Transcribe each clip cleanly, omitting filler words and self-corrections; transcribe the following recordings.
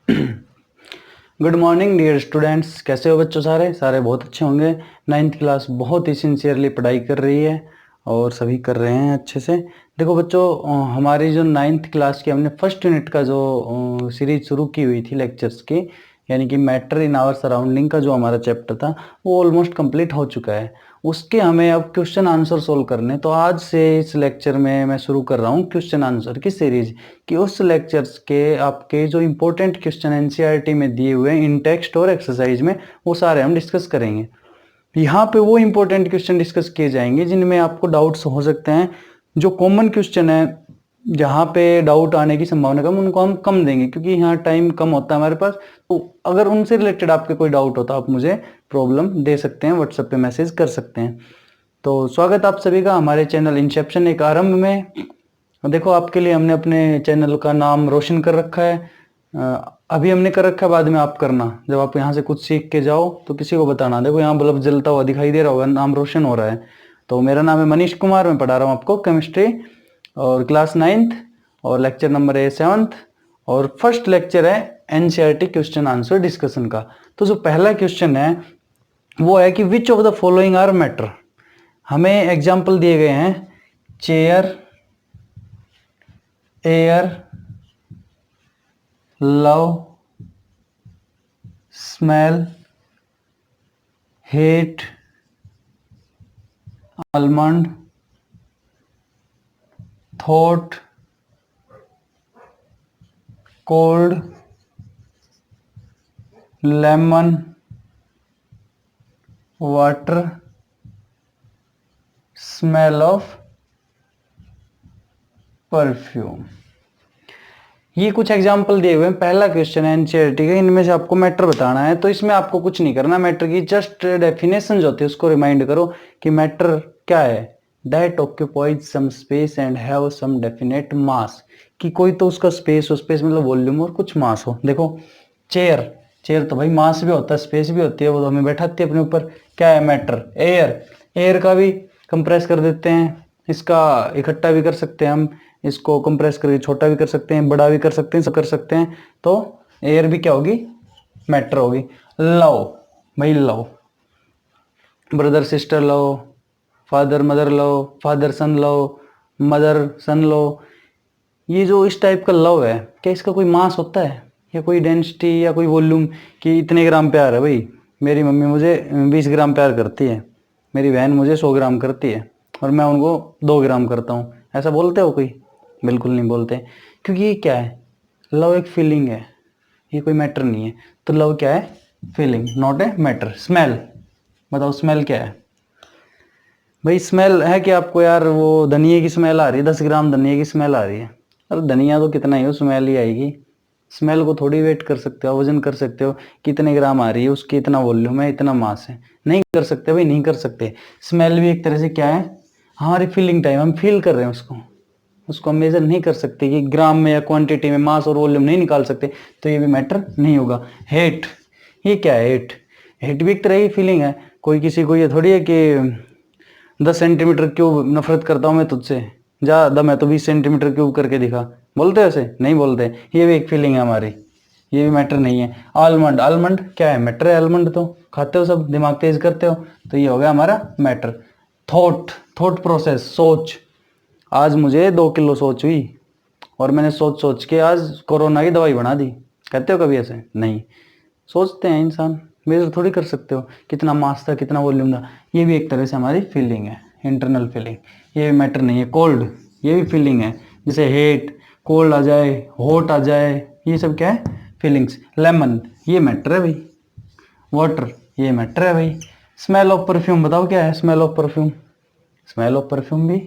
Good morning dear students. कैसे हो बच्चों? सारे सारे बहुत अच्छे होंगे। नाइन्थ क्लास बहुत ही सिंसियरली पढ़ाई कर रही है और सभी कर रहे हैं अच्छे से। देखो बच्चों, हमारी जो नाइन्थ क्लास की हमने फर्स्ट यूनिट का जो सीरीज शुरू की हुई थी लेक्चर्स की, यानी कि मैटर इन आवर सराउंडिंग का जो हमारा चैप्टर था वो ऑलमोस्ट कंप्लीट हो चुका है। उसके हमें अब क्वेश्चन आंसर सोल्व करने, तो आज से इस लेक्चर में मैं शुरू कर रहा हूँ क्वेश्चन आंसर की सीरीज। कि उस लेक्चर्स के आपके जो इंपॉर्टेंट क्वेश्चन एनसीईआरटी में दिए हुए हैं इन टेक्स्ट और एक्सरसाइज में, वो सारे हम डिस्कस करेंगे। यहाँ पे वो इंपॉर्टेंट क्वेश्चन डिस्कस किए जाएंगे जिनमें आपको डाउट्स हो सकते हैं। जो कॉमन क्वेश्चन है जहाँ पे डाउट आने की संभावना कम, उनको हम कम देंगे क्योंकि यहाँ टाइम कम होता है हमारे पास। तो अगर उनसे रिलेटेड आपके कोई डाउट होता है आप मुझे प्रॉब्लम दे सकते हैं, व्हाट्सएप पे मैसेज कर सकते हैं। तो स्वागत आप सभी का हमारे चैनल इंसेप्शन एक आरंभ में। देखो आपके लिए हमने अपने चैनल का नाम रोशन कर रखा है। अभी हमने कर रखा है, बाद में आप करना। जब आप यहाँ से कुछ सीख के जाओ तो किसी को बताना। देखो यहाँ बल्ब जलता हुआ दिखाई दे रहा होगा, नाम रोशन हो रहा है। तो मेरा नाम है मनीष कुमार, मैं पढ़ा रहा हूँ आपको केमिस्ट्री और क्लास 9th, और लेक्चर नंबर है 7th, और फर्स्ट लेक्चर है एनसीईआरटी क्वेश्चन आंसर डिस्कशन का। तो जो पहला क्वेश्चन है वो है कि which of the following are matter. हमें एग्जाम्पल दिए गए हैं chair, air, love, smell, hate, almond, thought, cold, lemon, water, smell of perfume. ये कुछ एग्जाम्पल दिए हुए हैं। पहला क्वेश्चन है एनसीईआरटी का, इनमें से आपको मैटर बताना है। तो इसमें आपको कुछ नहीं करना, मैटर की जस्ट डेफिनेशन जो होती है उसको रिमाइंड करो कि मैटर क्या है। That occupies some space and have some definite mass. कि कोई तो उसका स्पेस हो, स्पेस मतलब वॉल्यूम, और कुछ मास हो। देखो चेयर, चेयर तो भाई मास भी होता है, स्पेस भी होती है, वो तो हमें बैठाती है अपने ऊपर। क्या है मैटर? एयर, एयर का भी कंप्रेस कर देते हैं, इसका इकट्ठा भी कर सकते हैं हम, इसको कंप्रेस करके छोटा भी कर सकते हैं, बड़ा भी कर सकते हैं, सब कर सकते हैं। तो एयर भी क्या होगी? मैटर होगी। लव, भाई love, brother sister love, father mother love, father son love, mother son love. ये जो इस टाइप का लव है, क्या इसका कोई मास होता है या कोई डेंसिटी या कोई वॉल्यूम कि इतने ग्राम प्यार है? भाई मेरी मम्मी मुझे 20 ग्राम प्यार करती है, मेरी बहन मुझे 100 ग्राम करती है, और मैं उनको 2 ग्राम करता हूँ। ऐसा बोलते हो कोई? बिल्कुल नहीं बोलते। क्योंकि ये क्या है? लव एक फीलिंग है, ये कोई मैटर नहीं है। तो लव क्या है? Feeling, not a matter. Smell, बताओ स्मेल क्या है? भाई स्मेल है कि आपको यार वो धनिया की स्मेल आ रही है, 10 ग्राम धनिया की स्मेल आ रही है। अरे धनिया तो कितना ही हो, स्मेल ही आएगी। स्मेल को थोड़ी वेट कर सकते हो, वजन कर सकते हो कितने ग्राम आ रही है, उसकी इतना वॉल्यूम है, इतना मास है। नहीं कर सकते भाई, नहीं कर सकते। स्मेल भी एक तरह से क्या है? हमारी फीलिंग टाइम, हम फील कर रहे हैं उसको, उसको हम मेजर नहीं कर सकते कि ग्राम में या क्वांटिटी में, मास और वॉल्यूम नहीं निकाल सकते। तो ये भी मैटर नहीं होगा। हेट, ये क्या है? हेट, हेट भी एक तरह की फीलिंग है। कोई किसी को ये थोड़ी है कि 10 सेंटीमीटर क्यूब नफरत करता हूँ मैं तुझसे, जा दम है तो 20 सेंटीमीटर क्यूब करके दिखा। बोलते हैं ऐसे? नहीं बोलते। ये भी एक फीलिंग है हमारी, ये भी मैटर नहीं है। आलमंड, आलमंड क्या है? मैटर है। आलमंड तो खाते हो सब, दिमाग तेज करते हो, तो ये हो गया हमारा मैटर। थॉट, थॉट प्रोसेस, सोच। आज मुझे 2 किलो सोच हुई और मैंने सोच सोच के आज कोरोना की दवाई बना दी। कहते हो कभी ऐसे? नहीं। सोचते हैं इंसान, मेजर थोड़ी कर सकते हो कितना मास था, कितना वॉल्यूम था। ये भी एक तरह से हमारी फीलिंग है, इंटरनल फीलिंग। ये भी मैटर नहीं है। कोल्ड, ये भी फीलिंग है। जैसे हेट, कोल्ड आ जाए, हॉट आ जाए, ये सब क्या है? फीलिंग्स। लेमन, ये मैटर है भाई। वाटर, ये मैटर है भाई। स्मेल ऑफ परफ्यूम, बताओ क्या है smell of perfume? Smell of perfume भी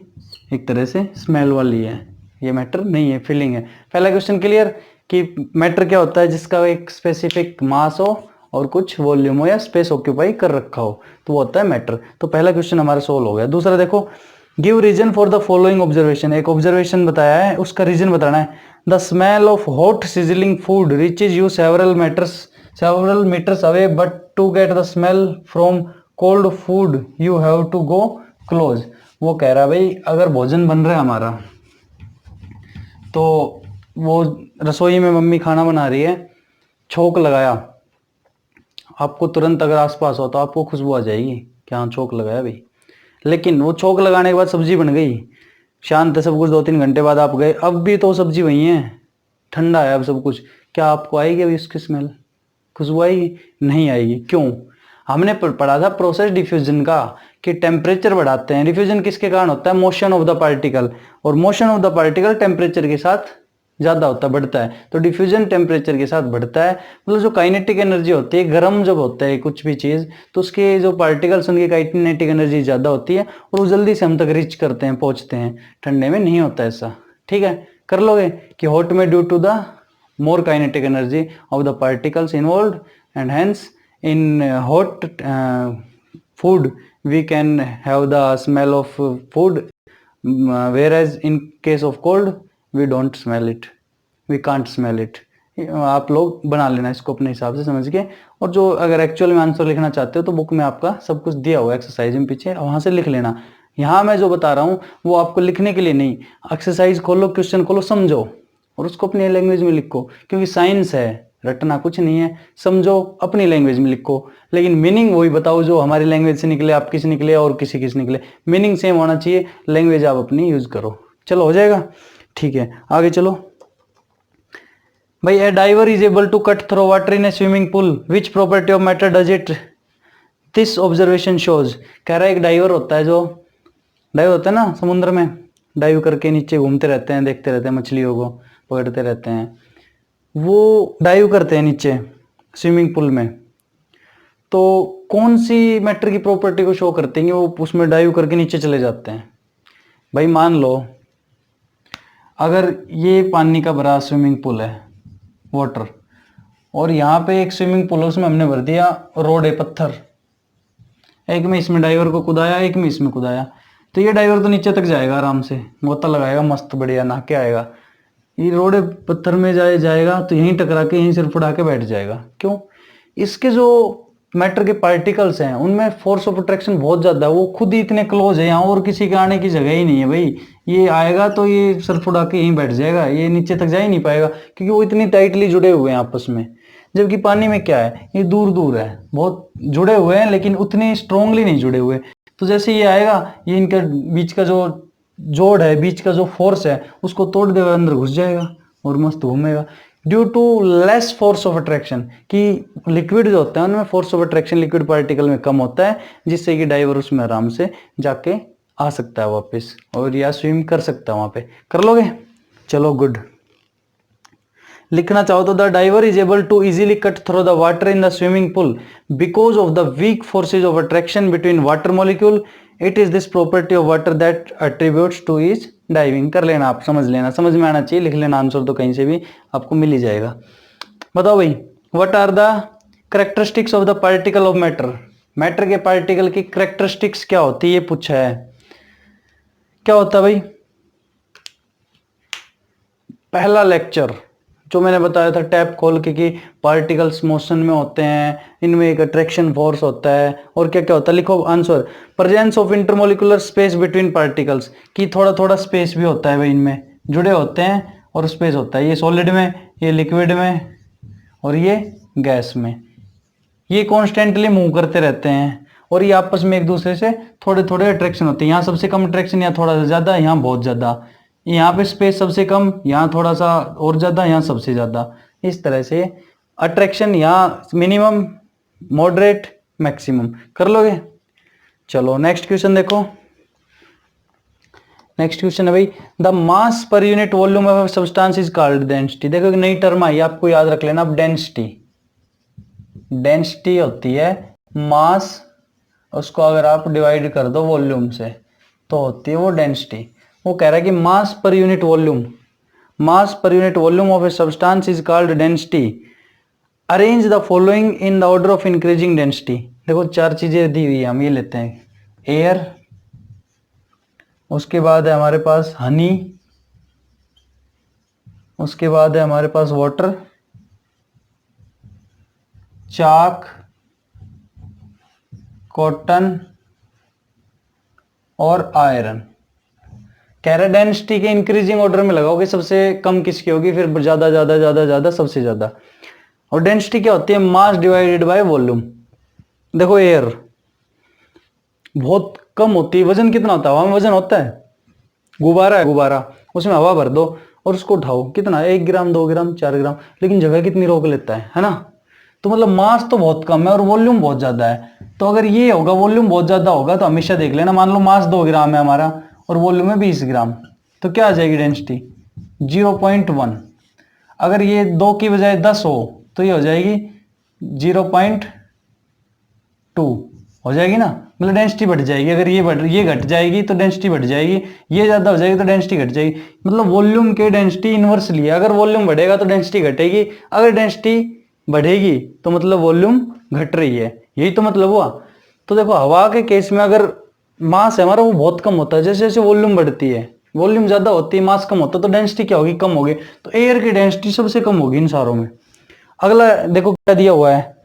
एक तरह से स्मेल वाली है, ये मैटर नहीं है, फीलिंग है। पहला क्वेश्चन क्लियर कि मैटर क्या होता है? जिसका एक स्पेसिफिक मास हो और कुछ वॉल्यूम हो या स्पेस ऑक्यूपाई कर रखा हो, तो वो होता है मैटर। तो पहला क्वेश्चन हमारा सोल्व हो गया। दूसरा देखो, give reason for the following observation. एक ऑब्जर्वेशन बताया है, उसका रीजन बताना है। The smell of hot sizzling food reaches you several metres away, but to get the smell from cold food you have to go close. वो कह रहा है भाई अगर भोजन बन रहा है हमारा, तो वो रसोई में मम्मी खाना बना रही है, छोंक लगाया, आपको तुरंत अगर आसपास हो तो आपको खुशबू आ जाएगी कि हाँ छोंक लगाया भाई। लेकिन वो छोंक लगाने के बाद सब्जी बन गई, शांत है सब कुछ, 2-3 घंटे बाद आप गए, अब भी तो सब्जी वही है, ठंडा है अब सब कुछ, क्या आपको आएगी अभी उसकी स्मेल, खुशबू आएगी? नहीं आएगी। क्यों? हमने पढ़ा था प्रोसेस डिफ्यूजन का कि टेम्परेचर बढ़ाते हैं। डिफ्यूजन किसके कारण होता है? मोशन ऑफ द पार्टिकल, और motion of the particle temperature के साथ ज्यादा होता है, बढ़ता है, तो डिफ्यूजन टेम्परेचर के साथ बढ़ता है। मतलब जो काइनेटिक एनर्जी होती है, गर्म जब होता है कुछ भी चीज, तो उसके जो पार्टिकल्स उनकी काइनेटिक एनर्जी ज्यादा होती है और वो जल्दी से हम तक रीच करते हैं, पहुंचते हैं। ठंडे में नहीं होता ऐसा। ठीक है, कर लोगे कि हॉट में due to the more kinetic energy of the particles involved, and hence in hot food we can have the smell of food, whereas in case of cold we don't smell it, we can't smell it। आप लोग बना लेना इसको अपने हिसाब से समझ के, और जो अगर एक्चुअल में आंसर लिखना चाहते हो तो बुक में आपका सब कुछ दिया हुआ है एक्सरसाइज में पीछे, वहां से लिख लेना। यहाँ मैं जो बता रहा हूँ वो आपको लिखने के लिए नहीं, एक्सरसाइज खोलो, क्वेश्चन खोलो, समझो और उसको अपनी लैंग्वेज में लिखो, क्योंकि साइंस है, रटना कुछ नहीं है, समझो अपनी लैंग्वेज में लिखो, लेकिन मीनिंग वही बताओ जो हमारी लैंग्वेज से निकले, आपकी से निकले और किसी की से निकले, मीनिंग सेम होना चाहिए, लैंग्वेज आप अपनी यूज करो। चलो हो जाएगा, ठीक है आगे चलो भाई। A diver is able to cut through water in a swimming pool, which property of matter does it this observation shows. कह रहा है एक डाइवर होता है, जो डाइवर होता है ना समुद्र में, डाइव करके नीचे घूमते रहते हैं, देखते रहते हैं मछलियों को, पकड़ते रहते हैं, वो डाइव करते हैं नीचे स्विमिंग पूल में, तो कौन सी मैटर की प्रॉपर्टी को शो करते हैं वो उसमें डाइव करके नीचे चले जाते हैं? भाई मान लो अगर ये पानी का भरा स्विमिंग पूल है, वाटर, और यहाँ पे एक स्विमिंग पूल है, उसमें हमने भर दिया रोड है, पत्थर, एक में इसमें डाइवर को कुदाया, एक में इसमें कुदाया, तो ये डाइवर तो नीचे तक जाएगा आराम से, गोता लगाएगा मस्त बढ़िया, नहा के आएगा। ये रोड़े पत्थर में जाएगा तो यहीं टकरा के यहीं सिर फुड़ा के बैठ जाएगा। क्यों? इसके जो मैटर के पार्टिकल्स हैं उनमें फोर्स ऑफ अट्रैक्शन बहुत ज्यादा है, वो खुद ही इतने क्लोज है, यहाँ और किसी के आने की जगह ही नहीं है भाई। ये आएगा तो ये सिर फुड़ा के यहीं बैठ जाएगा, ये नीचे तक जा ही नहीं पाएगा, क्योंकि वो इतनी टाइटली जुड़े हुए हैं आपस में। जबकि पानी में क्या है, ये दूर दूर है, बहुत जुड़े हुए हैं लेकिन उतने स्ट्रोंगली नहीं जुड़े हुए। तो जैसे ये आएगा, ये इनके बीच का जो जोड़ है, बीच का जो फोर्स है, उसको तोड़ देगा, अंदर घुस जाएगा और मस्त घूमेगा। Due to less force of attraction, कि लिक्विड जो होता है उनमें force of attraction liquid particle में कम होता है, जिससे कि डाइवर उसमें आराम से जाके आ सकता है वापस, और या स्विम कर सकता है वहां पे। कर लोगे? चलो गुड। लिखना चाहो तो the diver is able to easily cut through the water in the swimming pool because of the weak forces of attraction between water molecule. It is this property of water that attributes to is diving. कर लेना आप, समझ लेना, समझ में आना चाहिए, लिख लेना आंसर, तो कहीं से भी आपको मिल ही जाएगा। बताओ भाई, what are the characteristics of the particle of matter. Matter के पार्टिकल की कैरेक्टरिस्टिक्स क्या होती है, ये पूछा है। क्या होता है भाई? पहला लेक्चर जो मैंने बताया था टैप खोल के कि पार्टिकल्स मोशन में होते हैं, इनमें एक अट्रैक्शन फोर्स होता है, और क्या क्या होता है, लिखो answer. Presence of intermolecular space between particles, कि थोड़ा थोड़ा स्पेस भी होता है भाई, इनमें जुड़े होते हैं और स्पेस होता है, ये सॉलिड में, ये लिक्विड में, और ये गैस में। ये कॉन्स्टेंटली मूव करते रहते हैं और ये आपस में एक दूसरे से थोड़े थोड़े अट्रैक्शन होते हैं। यहाँ सबसे कम अट्रैक्शन, यहाँ थोड़ा सा ज्यादा, यहाँ बहुत ज्यादा, यहाँ पे स्पेस सबसे कम, यहाँ थोड़ा सा और ज्यादा, यहाँ सबसे ज्यादा। इस तरह से अट्रैक्शन यहाँ मिनिमम, मॉडरेट, मैक्सिमम। कर लोगे? चलो नेक्स्ट क्वेश्चन देखो। नेक्स्ट क्वेश्चन है भाई, the mass per unit volume of substance is called density. देखो एक नई टर्म आई, आपको याद रख लेना। अब डेंसिटी, डेंसिटी होती है मास, उसको अगर आप डिवाइड कर दो वॉल्यूम से तो होती है वो डेंसिटी। वो कह रहा है कि मास per unit volume, mass per unit volume of a substance is called density. Arrange the following in the order of increasing density. देखो चार चीजें दी हुई है, हम ये लेते हैं। एयर, उसके बाद है हमारे पास हनी, उसके बाद है हमारे पास वाटर, चाक, कॉटन और आयरन। कह रहे डेंसिटी के इंक्रीजिंग ऑर्डर में लगाओगे, सबसे कम किसकी होगी, फिर ज्यादा ज्यादा ज्यादा ज्यादा सबसे ज्यादा। और डेंसिटी क्या होती है? Mass divided by volume. देखो एयर बहुत कम होती है, वजन कितना होता है? हवा में वजन होता है, गुब्बारा है गुब्बारा, उसमें हवा भर दो और उसको उठाओ, कितना? 1 ग्राम, 2 ग्राम, 4 ग्राम, लेकिन जगह कितनी रोक लेता है ना? तो मतलब मास तो बहुत कम है और वॉल्यूम बहुत ज्यादा है। तो अगर ये होगा वॉल्यूम बहुत ज्यादा होगा तो हमेशा देख लेना, मान लो मास 2 ग्राम है हमारा और वॉल्यूम है 20 ग्राम, तो क्या आ जाएगी डेंसिटी? 0.1। अगर ये 2 की बजाय 10 हो तो ये हो जाएगी 0.2 हो जाएगी ना, मतलब डेंसिटी बढ़ जाएगी। अगर ये घट जाएगी तो डेंसिटी बढ़ जाएगी, ये ज्यादा हो जाएगी तो डेंसिटी घट जाएगी। मतलब वॉल्यूम के डेंसिटी इनवर्सली है, अगर वॉल्यूम बढ़ेगा तो डेंसिटी घटेगी, अगर डेंसिटी बढ़ेगी तो मतलब वॉल्यूम घट रही है, यही तो मतलब हुआ। तो देखो हवा के केस में अगर मास है हमारा वो बहुत कम होता है, जैसे जैसे वॉल्यूम बढ़ती है, वॉल्यूम ज्यादा होती है मास कम होता है, तो डेंसिटी क्या होगी? कम होगी। तो एयर की डेंसिटी सबसे कम होगी इन सारों में। अगला देखो क्या दिया हुआ है,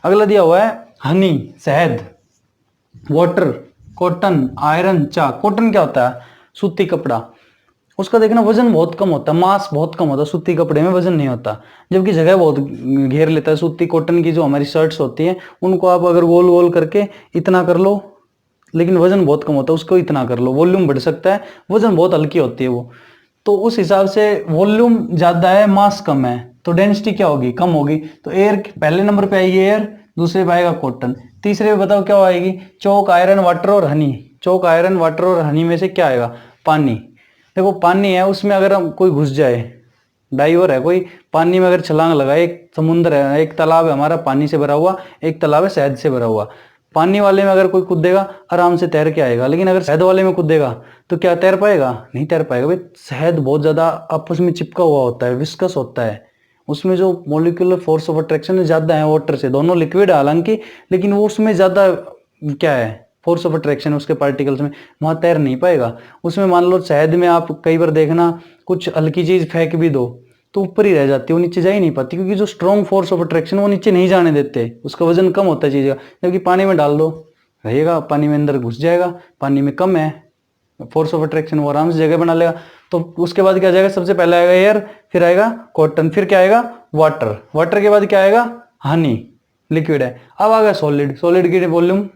अगला दिया हुआ है हनी, शहद, वाटर, कॉटन, आयरन, चाक। कॉटन क्या होता है? सूती कपड़ा। उसका देखना वजन बहुत कम होता है, मास बहुत कम होता है, सूती कपड़े में वजन नहीं होता, जबकि जगह बहुत घेर लेता है। सूती कॉटन की जो हमारी शर्ट्स होती हैं उनको आप अगर गोल गोल करके इतना कर लो, लेकिन वजन बहुत कम होता है, उसको इतना कर लो, वॉल्यूम बढ़ सकता है, वजन बहुत हल्की होती है वो। तो उस हिसाब से वॉल्यूम ज्यादा है मास कम है, तो डेंसिटी क्या होगी? कम होगी। तो एयर पहले नंबर पे आएगी एयर, दूसरे पे आएगा कॉटन, तीसरे पे बताओ क्या आएगी? चौक, आयरन, वाटर और हनी। चौक, आयरन, वाटर और हनी में से क्या आएगा? पानी। देखो पानी है, उसमें अगर हम कोई घुस जाए, डाइवर है कोई, पानी में अगर छलांग लगाए, एक समुद्र है, एक तालाब है हमारा पानी से भरा हुआ, एक तालाब है शहद से भरा हुआ, पानी वाले में अगर कोई कूदेगा आराम से तैर के आएगा, लेकिन अगर शहद वाले में कूदेगा तो क्या तैर पाएगा? नहीं तैर पाएगा भाई। शहद बहुत ज्यादा आपस में चिपका हुआ होता है, विस्कस होता है, उसमें जो मोलिकुलर फोर्स ऑफ अट्रैक्शन ज्यादा है वाटर से, दोनों लिक्विड है हालांकि, लेकिन वो उसमें ज्यादा क्या है? फोर्स ऑफ अट्रैक्शन उसके पार्टिकल्स में, वहां तैर नहीं पाएगा। उसमें मान लो शहद में आप कई बार देखना कुछ हल्की चीज फेंक भी दो तो ऊपर ही रह जाती है, वो नीचे जा ही नहीं पाती, क्योंकि जो स्ट्रॉन्ग फोर्स ऑफ अट्रैक्शन वो नीचे नहीं जाने देते, उसका वजन कम होता है चीज का। जबकि पानी में डाल दो रहेगा, पानी में अंदर घुस जाएगा, पानी में कम है फोर्स ऑफ अट्रैक्शन, वो आराम से जगह बना लेगा। तो उसके बाद क्या जाएगा? सबसे पहले आएगा एयर, फिर आएगा कॉटन, फिर क्या आएगा? वाटर। वाटर के बाद क्या आएगा? हनी, लिक्विड है। अब आ गया सॉलिड। सॉलिड की वॉल्यूम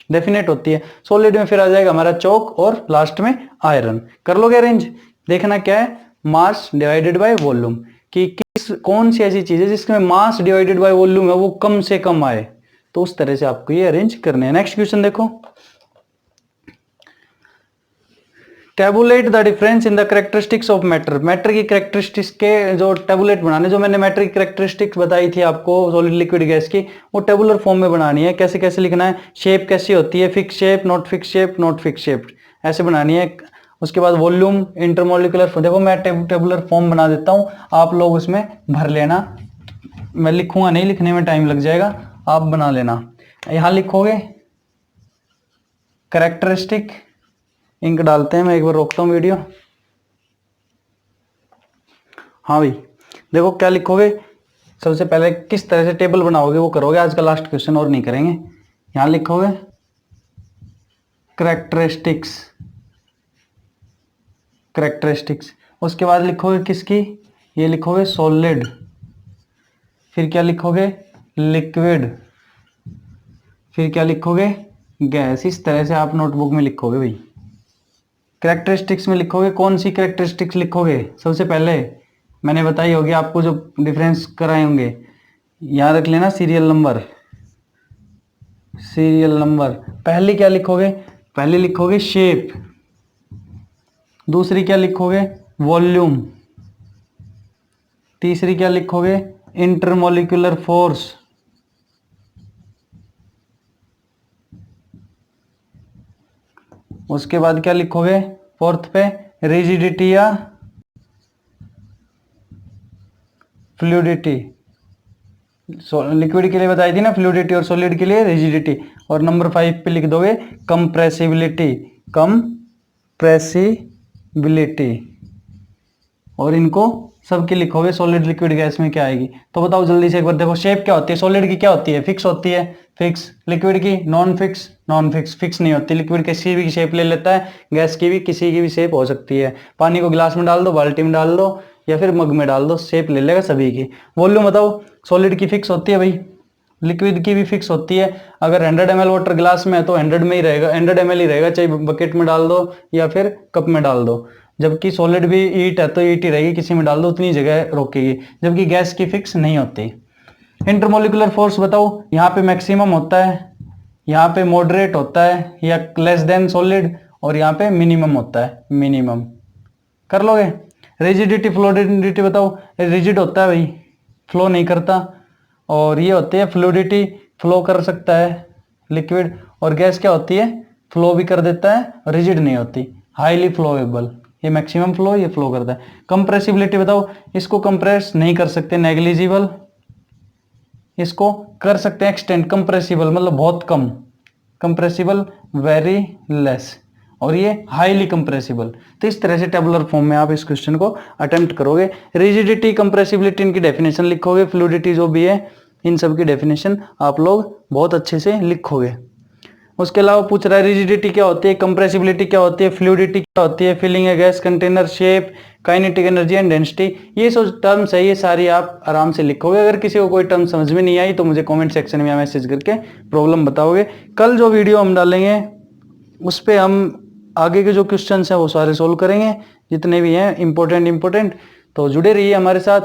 डेफिनेट होती है। सॉलिड में फिर आ जाएगा हमारा चौक और लास्ट में आयरन। कर लोगे अरेंज? देखना क्या है? मास डिवाइडेड बाय वॉल्यूम, कि किस कौन सी ऐसी चीज है जिसमें मास डिवाइडेड बाय वॉल्यूम है वो कम से कम आए, तो उस तरह से आपको ये अरेंज करने हैं। नेक्स्ट क्वेश्चन देखो, tablet the difference in the characteristics of matter. Matter की कैरेक्टरिस्टिक्स के जो टेबुलेट बनाने, जो मैंने मैटर की कैरेक्टरिस्टिक्स बताई थी आपको सॉलिड लिक्विड गैस की, वो टेबुलर फॉर्म में बनानी है। कैसे कैसे लिखना है? शेप कैसी होती है? Fix shape, not fix shape, not fix shape, ऐसे बनानी है। उसके बाद वॉल्यूम, इंटरमोलिकुलर, देखो मैं टेबुलर फॉर्म बना देता हूँ, आप लोग उसमें भर लेना, मैं लिखूंगा नहीं, लिखने में टाइम लग जाएगा, आप बना लेना। यहां लिखोगे कैरेक्टरिस्टिक, इंक डालते हैं, मैं एक बार रोकता हूं वीडियो। हाँ भाई देखो क्या लिखोगे, सबसे पहले किस तरह से टेबल बनाओगे वो करोगे, आज का लास्ट क्वेश्चन और नहीं करेंगे। यहां लिखोगे कैरेक्टरिस्टिक्स, कैरेक्टरिस्टिक्स, उसके बाद लिखोगे किसकी? ये लिखोगे सॉलिड, फिर क्या लिखोगे? लिक्विड, फिर क्या लिखोगे? गैस। इस तरह से आप नोटबुक में लिखोगे भाई। कैरेक्टरिस्टिक्स में लिखोगे, कौन सी कैरेक्टरिस्टिक्स लिखोगे? सबसे पहले मैंने बताई होगी आपको जो डिफरेंस कराए होंगे, याद रख लेना सीरियल नंबर, सीरियल नंबर। पहले क्या लिखोगे? पहले लिखोगे शेप, दूसरी क्या लिखोगे? वॉल्यूम, तीसरी क्या लिखोगे? इंटरमोलिकुलर फोर्स, उसके बाद क्या लिखोगे? फोर्थ पे रिजिडिटी या फ्लूइडिटी। लिक्विड के लिए बताई थी ना फ्लूइडिटी, और सॉलिड के लिए रिजिडिटी। और नंबर 5 पे लिख दोगे कंप्रेसिबिलिटी, कंप्रेसिबिलिटी, और इनको सबके लिखोगे सॉलिड लिक्विड गैस में क्या आएगी। तो बताओ जल्दी से एक बार, देखो शेप क्या होती है? सॉलिड की क्या होती है? फिक्स होती है, फिक्स। लिक्विड की non fix, non fix, fix नहीं होती। लिक्विड किसी भी शेप ले लेता है, गैस की भी किसी की भी शेप हो सकती है। पानी को गिलास में डाल दो, बाल्टी में डाल दो, या फिर मग में डाल दो, शेप ले लेगा सभी की। वॉल्यूम बताओ, सॉलिड की फिक्स होती है भाई, लिक्विड की भी फिक्स होती है। अगर 100 ml वाटर ग्लास में है तो 100 में ही रहेगा, 100 ml ही रहेगा, चाहे बकेट में डाल दो या फिर कप में डाल दो। जबकि सॉलिड भी ईट है तो ईट ही रहेगी, किसी में डाल दो उतनी जगह रोकेगी, जबकि गैस की फिक्स नहीं होती। इंटरमोलिकुलर फोर्स बताओ, यहाँ पे मैक्सिमम होता है, यहाँ पे मॉडरेट होता है या लेस देन सॉलिड, और यहाँ पे मिनिमम होता है, मिनिमम। कर लोगे। रिजिडिटी फ्लूइडिटी बताओ, रिजिड होता है भाई, फ्लो नहीं करता, और ये होती है फ्लूइडिटी, फ्लो कर सकता है लिक्विड, और गैस क्या होती है, फ्लो भी कर देता है, रिजिड नहीं होती, हाईली फ्लोएबल, ये मैक्सिमम फ्लो, ये फ्लो करता है। कंप्रेसिबिलिटी बताओ, इसको कंप्रेस नहीं कर सकते, नेग्लिजिबल, इसको कर सकते हैं एक्सटेंड, कंप्रेसिबल मतलब बहुत कम, कंप्रेसिबल वेरी लेस, और ये हाईली कंप्रेसिबल। तो इस तरह से टेबुलर फॉर्म में आप इस क्वेश्चन को अटेम्प्ट करोगे। रिजिडिटी, कंप्रेसिबिलिटी इनकी डेफिनेशन लिखोगे, फ्लूइडिटी जो भी है इन सब की डेफिनेशन आप लोग बहुत अच्छे से लिखोगे। उसके अलावा पूछ रहा है रिजिडिटी क्या होती है, कंप्रेसिबिलिटी क्या होती है, फ्लूइडिटी क्या होती है, filling a gas container, shape, kinetic energy and density, ये जो टर्म्स है ये सारी आप आराम से लिखोगे। अगर किसी को कोई टर्म समझ में नहीं आई तो मुझे कमेंट सेक्शन में मैसेज करके प्रॉब्लम बताओगे। कल जो वीडियो हम डालेंगे उस पर हम आगे के जो क्वेश्चन हैं वो सारे सोल्व करेंगे, जितने भी हैं इंपॉर्टेंट। तो जुड़े रहिए हमारे साथ,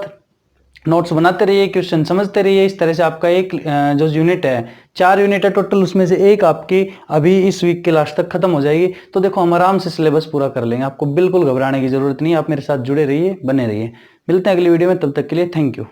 नोट्स बनाते रहिए, क्वेश्चन समझते रहिए। इस तरह से आपका एक जो यूनिट है, 4 यूनिट है टोटल, उसमें से एक आपकी अभी इस वीक के लास्ट तक खत्म हो जाएगी। तो देखो हम आराम से सिलेबस पूरा कर लेंगे, आपको बिल्कुल घबराने की जरूरत नहीं है। आप मेरे साथ जुड़े रहिए, बने रहिए। मिलते हैं अगली वीडियो में, तब तक के लिए थैंक यू।